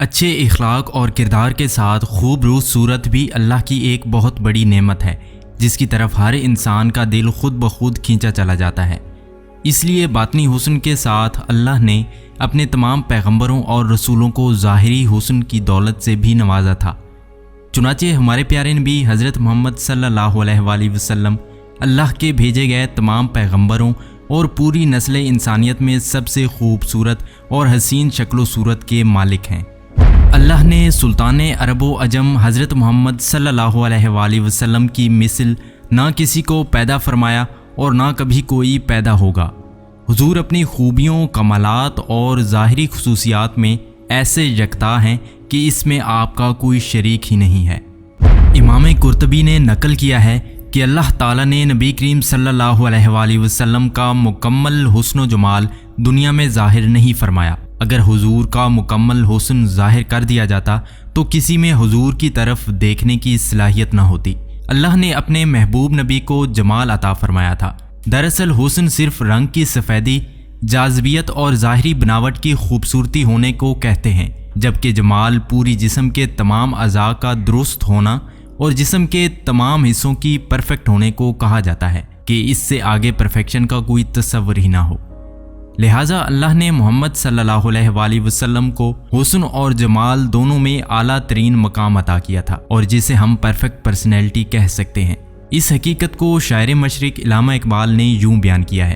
اچھے اخلاق اور کردار کے ساتھ خوب روح صورت بھی اللہ کی ایک بہت بڑی نعمت ہے جس کی طرف ہر انسان کا دل خود بخود کھینچا چلا جاتا ہے۔ اس لیے باطنی حسن کے ساتھ اللہ نے اپنے تمام پیغمبروں اور رسولوں کو ظاہری حسن کی دولت سے بھی نوازا تھا۔ چنانچہ ہمارے پیارے نبی حضرت محمد صلی اللہ علیہ وآلہ وسلم اللہ کے بھیجے گئے تمام پیغمبروں اور پوری نسل انسانیت میں سب سے خوبصورت اور حسین شکل و صورت کے مالک ہیں۔ اللہ نے سلطان عرب و عجم حضرت محمد صلی اللہ علیہ وآلہ وسلم کی مثل نہ کسی کو پیدا فرمایا اور نہ کبھی کوئی پیدا ہوگا۔ حضور اپنی خوبیوں، کمالات اور ظاہری خصوصیات میں ایسے یکتا ہیں کہ اس میں آپ کا کوئی شریک ہی نہیں ہے۔ امام قرطبی نے نقل کیا ہے کہ اللہ تعالیٰ نے نبی کریم صلی اللہ علیہ وآلہ وسلم کا مکمل حسن و جمال دنیا میں ظاہر نہیں فرمایا۔ اگر حضور کا مکمل حسن ظاہر کر دیا جاتا تو کسی میں حضور کی طرف دیکھنے کی صلاحیت نہ ہوتی۔ اللہ نے اپنے محبوب نبی کو جمال عطا فرمایا تھا۔ دراصل حسن صرف رنگ کی سفیدی، جاذبیت اور ظاہری بناوٹ کی خوبصورتی ہونے کو کہتے ہیں، جبکہ جمال پوری جسم کے تمام اعضاء کا درست ہونا اور جسم کے تمام حصوں کی پرفیکٹ ہونے کو کہا جاتا ہے کہ اس سے آگے پرفیکشن کا کوئی تصور ہی نہ ہو۔ لہٰذا اللہ نے محمد صلی اللہ علیہ وآلہ وسلم کو حسن اور جمال دونوں میں اعلیٰ ترین مقام عطا کیا تھا، اور جسے ہم پرفیکٹ پرسنالٹی کہہ سکتے ہیں۔ اس حقیقت کو شاعر مشرق علامہ اقبال نے یوں بیان کیا ہے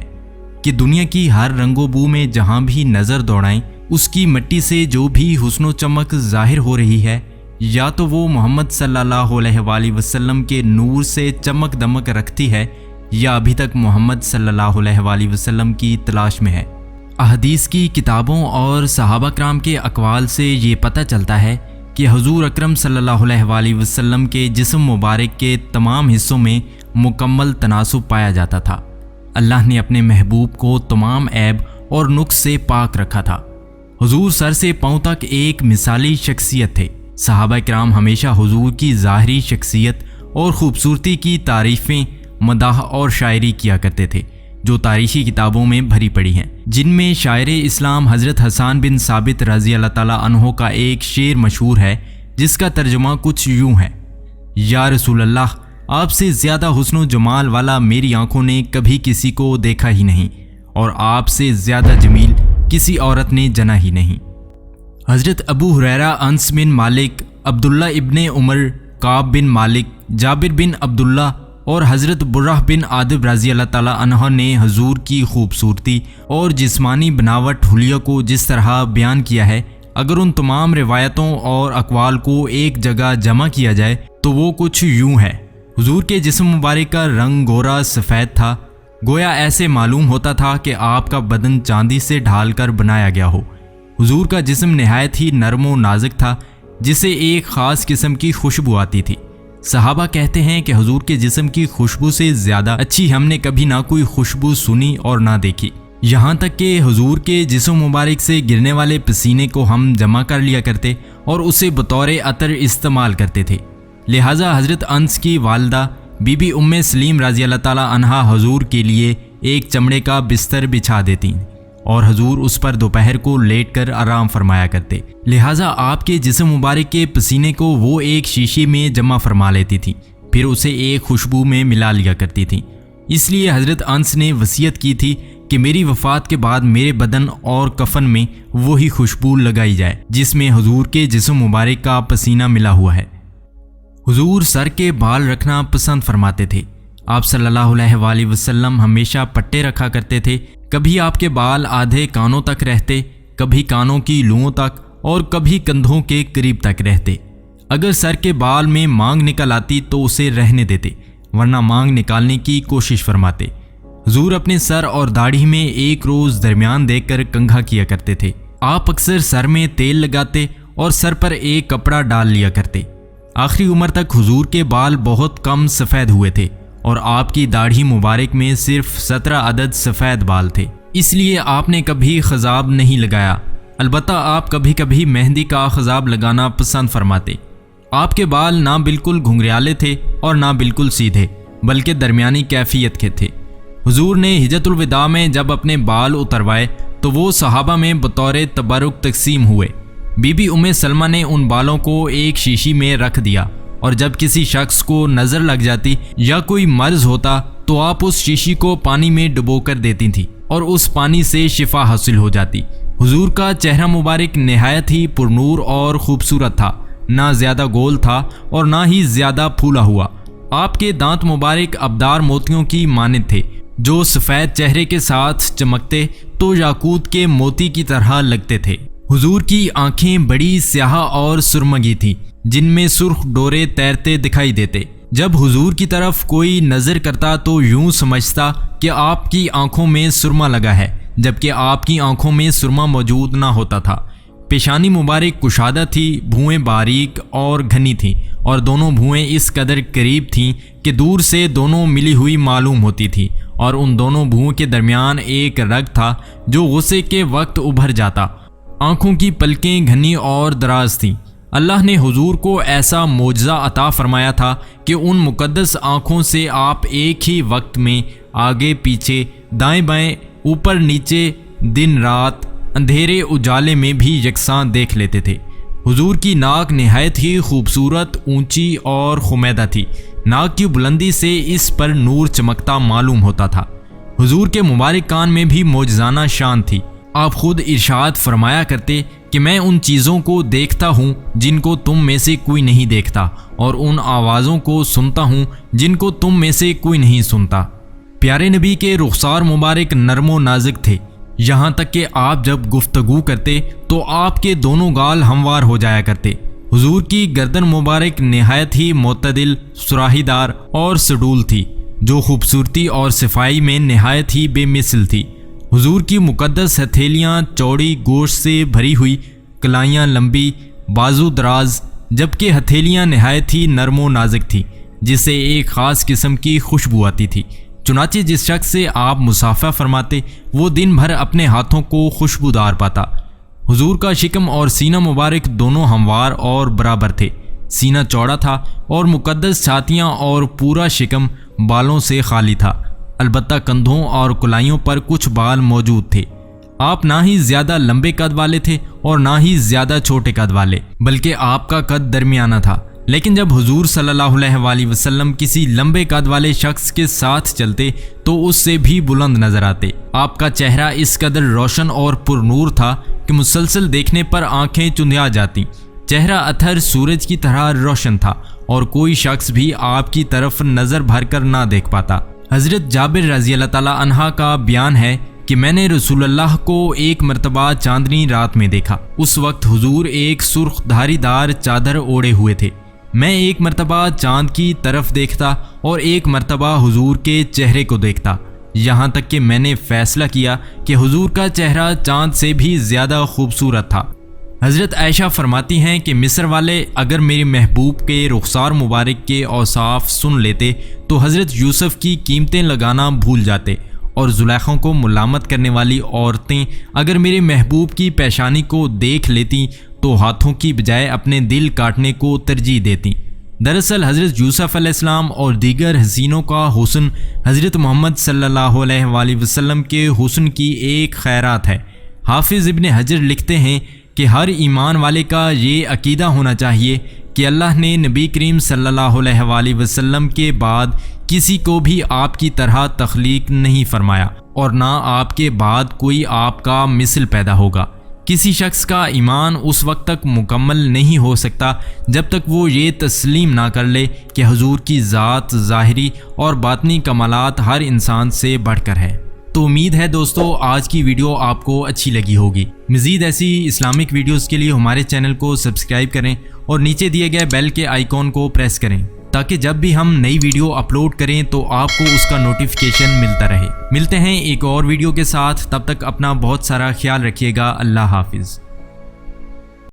کہ دنیا کی ہر رنگ و بو میں جہاں بھی نظر دوڑائیں، اس کی مٹی سے جو بھی حسن و چمک ظاہر ہو رہی ہے، یا تو وہ محمد صلی اللہ علیہ وآلہ وسلم کے نور سے چمک دمک رکھتی ہے یا ابھی تک محمد صلی اللہ علیہ وآلہ وسلم کی تلاش میں ہے۔ احادیث کی کتابوں اور صحابہ کرام کے اقوال سے یہ پتہ چلتا ہے کہ حضور اکرم صلی اللہ علیہ وآلہ وسلم کے جسم مبارک کے تمام حصوں میں مکمل تناسب پایا جاتا تھا۔ اللہ نے اپنے محبوب کو تمام عیب اور نقص سے پاک رکھا تھا۔ حضور سر سے پاؤں تک ایک مثالی شخصیت تھے۔ صحابہ کرام ہمیشہ حضور کی ظاہری شخصیت اور خوبصورتی کی تعریفیں، مداح اور شاعری کیا کرتے تھے، جو تاریخی کتابوں میں بھری پڑی ہیں، جن میں شاعر اسلام حضرت حسان بن ثابت رضی اللہ تعالیٰ عنہ کا ایک شعر مشہور ہے جس کا ترجمہ کچھ یوں ہے: یا رسول اللہ، آپ سے زیادہ حسن و جمال والا میری آنکھوں نے کبھی کسی کو دیکھا ہی نہیں، اور آپ سے زیادہ جمیل کسی عورت نے جنا ہی نہیں۔ حضرت ابو ہریرہ، انس بن مالک، عبداللہ ابن عمر، کعب بن مالک، جابر بن عبداللہ اور حضرت برہ بن عادب رضی اللہ تعالیٰ عنہ نے حضور کی خوبصورتی اور جسمانی بناوٹ حلیہ کو جس طرح بیان کیا ہے، اگر ان تمام روایتوں اور اقوال کو ایک جگہ جمع کیا جائے تو وہ کچھ یوں ہے: حضور کے جسم مبارک کا رنگ گورا سفید تھا، گویا ایسے معلوم ہوتا تھا کہ آپ کا بدن چاندی سے ڈھال کر بنایا گیا ہو۔ حضور کا جسم نہایت ہی نرم و نازک تھا، جسے ایک خاص قسم کی خوشبو آتی تھی۔ صحابہ کہتے ہیں کہ حضور کے جسم کی خوشبو سے زیادہ اچھی ہم نے کبھی نہ کوئی خوشبو سنی اور نہ دیکھی، یہاں تک کہ حضور کے جسم مبارک سے گرنے والے پسینے کو ہم جمع کر لیا کرتے اور اسے بطور عطر استعمال کرتے تھے۔ لہٰذا حضرت انس کی والدہ بی بی ام سلیم رضی اللہ تعالیٰ عنہا حضور کے لیے ایک چمڑے کا بستر بچھا دیتی اور حضور اس پر دوپہر کو لیٹ کر آرام فرمایا کرتے۔ لہٰذا آپ کے جسم مبارک کے پسینے کو وہ ایک شیشے میں جمع فرما لیتی تھی، پھر اسے ایک خوشبو میں ملا لیا کرتی تھی۔ اس لیے حضرت انس نے وصیت کی تھی کہ میری وفات کے بعد میرے بدن اور کفن میں وہی خوشبو لگائی جائے جس میں حضور کے جسم مبارک کا پسینہ ملا ہوا ہے۔ حضور سر کے بال رکھنا پسند فرماتے تھے۔ آپ صلی اللہ علیہ وآلہ وسلم ہمیشہ پٹے رکھا کرتے تھے۔ کبھی آپ کے بال آدھے کانوں تک رہتے، کبھی کانوں کی لوؤں تک اور کبھی کندھوں کے قریب تک رہتے۔ اگر سر کے بال میں مانگ نکل آتی تو اسے رہنے دیتے، ورنہ مانگ نکالنے کی کوشش فرماتے۔ حضور اپنے سر اور داڑھی میں ایک روز درمیان دیکھ کر کنگھا کیا کرتے تھے۔ آپ اکثر سر میں تیل لگاتے اور سر پر ایک کپڑا ڈال لیا کرتے۔ آخری عمر تک حضور کے بال بہت کم سفید ہوئے تھے اور آپ کی داڑھی مبارک میں صرف 17 عدد سفید بال تھے، اس لیے آپ نے کبھی خضاب نہیں لگایا۔ البتہ آپ کبھی کبھی مہندی کا خضاب لگانا پسند فرماتے۔ آپ کے بال نہ بالکل گھنگریالے تھے اور نہ بالکل سیدھے، بلکہ درمیانی کیفیت کے تھے۔ حضور نے حجۃ الوداع میں جب اپنے بال اتروائے تو وہ صحابہ میں بطور تبرک تقسیم ہوئے۔ بی بی ام سلمہ نے ان بالوں کو ایک شیشی میں رکھ دیا اور جب کسی شخص کو نظر لگ جاتی یا کوئی مرض ہوتا تو آپ اس شیشی کو پانی میں ڈبو کر دیتی تھیں اور اس پانی سے شفا حاصل ہو جاتی۔ حضور کا چہرہ مبارک نہایت ہی پرنور اور خوبصورت تھا، نہ زیادہ گول تھا اور نہ ہی زیادہ پھولا ہوا۔ آپ کے دانت مبارک ابدار موتیوں کی مانند تھے جو سفید چہرے کے ساتھ چمکتے تو یاقوت کے موتی کی طرح لگتے تھے۔ حضور کی آنکھیں بڑی سیاہ اور سرمگی تھیں جن میں سرخ ڈورے تیرتے دکھائی دیتے۔ جب حضور کی طرف کوئی نظر کرتا تو یوں سمجھتا کہ آپ کی آنکھوں میں سرما لگا ہے، جبکہ آپ کی آنکھوں میں سرما موجود نہ ہوتا تھا۔ پیشانی مبارک کشادہ تھی، بھویں باریک اور گھنی تھیں اور دونوں بھویں اس قدر قریب تھیں کہ دور سے دونوں ملی ہوئی معلوم ہوتی تھی، اور ان دونوں بھوؤں کے درمیان ایک رگ تھا جو غصے کے وقت ابھر جاتا۔ آنکھوں کی پلکیں گھنی اور دراز تھیں۔ اللہ نے حضور کو ایسا معجزہ عطا فرمایا تھا کہ ان مقدس آنکھوں سے آپ ایک ہی وقت میں آگے پیچھے، دائیں بائیں، اوپر نیچے، دن رات، اندھیرے اجالے میں بھی یکساں دیکھ لیتے تھے۔ حضور کی ناک نہایت ہی خوبصورت، اونچی اور خمیدہ تھی۔ ناک کی بلندی سے اس پر نور چمکتا معلوم ہوتا تھا۔ حضور کے مبارک کان میں بھی معجزانہ شان تھی۔ آپ خود ارشاد فرمایا کرتے کہ میں ان چیزوں کو دیکھتا ہوں جن کو تم میں سے کوئی نہیں دیکھتا، اور ان آوازوں کو سنتا ہوں جن کو تم میں سے کوئی نہیں سنتا۔ پیارے نبی کے رخسار مبارک نرم و نازک تھے، یہاں تک کہ آپ جب گفتگو کرتے تو آپ کے دونوں گال ہموار ہو جایا کرتے۔ حضور کی گردن مبارک نہایت ہی معتدل، سراہی دار اور سڈول تھی، جو خوبصورتی اور صفائی میں نہایت ہی بے مثل تھی۔ حضور کی مقدس ہتھیلیاں چوڑی، گوشت سے بھری ہوئی، کلائیاں لمبی، بازو دراز، جبکہ ہتھیلیاں نہایت ہی نرم و نازک تھیں جس سے ایک خاص قسم کی خوشبو آتی تھی۔ چنانچہ جس شخص سے آپ مصافحہ فرماتے وہ دن بھر اپنے ہاتھوں کو خوشبودار پاتا۔ حضور کا شکم اور سینہ مبارک دونوں ہموار اور برابر تھے۔ سینہ چوڑا تھا اور مقدس چھاتیاں اور پورا شکم بالوں سے خالی تھا، البتہ کندھوں اور کلائیوں پر کچھ بال موجود تھے۔ آپ نہ ہی زیادہ لمبے قد والے تھے اور نہ ہی زیادہ چھوٹے قد والے، بلکہ آپ کا قد درمیانہ تھا۔ لیکن جب حضور صلی اللہ علیہ وآلہ وسلم کسی لمبے قد والے شخص کے ساتھ چلتے تو اس سے بھی بلند نظر آتے۔ آپ کا چہرہ اس قدر روشن اور پرنور تھا کہ مسلسل دیکھنے پر آنکھیں چندھیا جاتی۔ چہرہ اطہر سورج کی طرح روشن تھا اور کوئی شخص بھی آپ کی طرف نظر بھر کر نہ دیکھ پاتا۔ حضرت جابر رضی اللہ تعالیٰ عنہ کا بیان ہے کہ میں نے رسول اللہ کو ایک مرتبہ چاندنی رات میں دیکھا۔ اس وقت حضور ایک سرخ دھاری دار چادر اوڑے ہوئے تھے۔ میں ایک مرتبہ چاند کی طرف دیکھتا اور ایک مرتبہ حضور کے چہرے کو دیکھتا، یہاں تک کہ میں نے فیصلہ کیا کہ حضور کا چہرہ چاند سے بھی زیادہ خوبصورت تھا۔ حضرت عائشہ فرماتی ہیں کہ مصر والے اگر میرے محبوب کے رخسار مبارک کے اوصاف سن لیتے تو حضرت یوسف کی قیمتیں لگانا بھول جاتے، اور زلیخا کو ملامت کرنے والی عورتیں اگر میرے محبوب کی پیشانی کو دیکھ لیتی تو ہاتھوں کی بجائے اپنے دل کاٹنے کو ترجیح دیتی۔ دراصل حضرت یوسف علیہ السلام اور دیگر حسینوں کا حسن حضرت محمد صلی اللہ علیہ وآلہ وسلم کے حسن کی ایک خیرات ہے۔ حافظ ابن حجر لکھتے ہیں کہ ہر ایمان والے کا یہ عقیدہ ہونا چاہیے کہ اللہ نے نبی کریم صلی اللہ علیہ وآلہ وسلم کے بعد کسی کو بھی آپ کی طرح تخلیق نہیں فرمایا، اور نہ آپ کے بعد کوئی آپ کا مثل پیدا ہوگا۔ کسی شخص کا ایمان اس وقت تک مکمل نہیں ہو سکتا جب تک وہ یہ تسلیم نہ کر لے کہ حضور کی ذات ظاہری اور باطنی کمالات ہر انسان سے بڑھ کر ہے۔ تو امید ہے دوستو آج کی ویڈیو آپ کو اچھی لگی ہوگی۔ مزید ایسی اسلامک ویڈیوز کے لیے ہمارے چینل کو سبسکرائب کریں اور نیچے دیے گئے بیل کے آئیکن کو پریس کریں تاکہ جب بھی ہم نئی ویڈیو اپلوڈ کریں تو آپ کو اس کا نوٹیفیکیشن ملتا رہے۔ ملتے ہیں ایک اور ویڈیو کے ساتھ، تب تک اپنا بہت سارا خیال رکھیے گا۔ اللہ حافظ۔